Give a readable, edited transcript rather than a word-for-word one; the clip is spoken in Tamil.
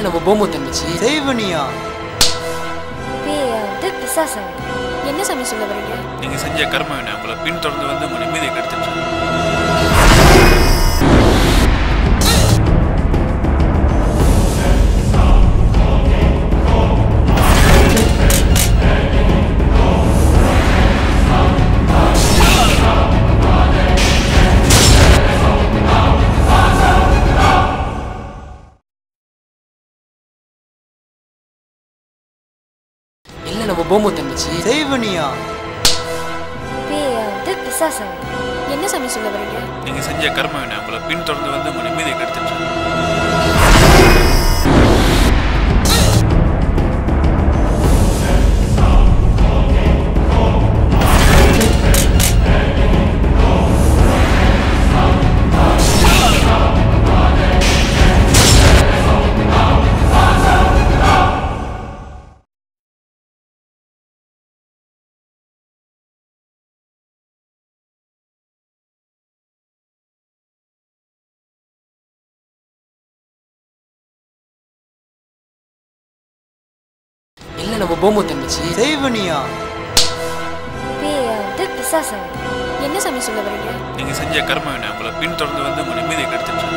இல்ல நம்ம போமோ தங்கச்சி செய்வனியா பேயாவது பிசாசாவது என்ன சாமி சொல்ல வரீங்க? நீங்க செஞ்ச கர்ம வினை உங்களை பின்தொடர்ந்து வந்து உங்க நிம்மதியை கெடுத்துச்சு. இல்ல நம்ம போமோ தங்கச்சி செய்வனியா பேயாவது பிசாசாவது என்ன சாமி சொல்ல வரீங்க? நீங்க செஞ்ச கர்ம வினை உங்களை பின்தொடர்ந்து வந்து உங்க நிம்மதியை கெடுத்துச்சு. இல்ல நம்ம போமோ தங்கச்சி செய்வனியா பேயாவது பிசாசாவது என்ன சாமி சொல்ல வரீங்க? நீங்க செஞ்ச கர்ம வினை உங்களை பின்தொடர்ந்து வந்து உங்க நிம்மதியை கெடுத்துச்சு.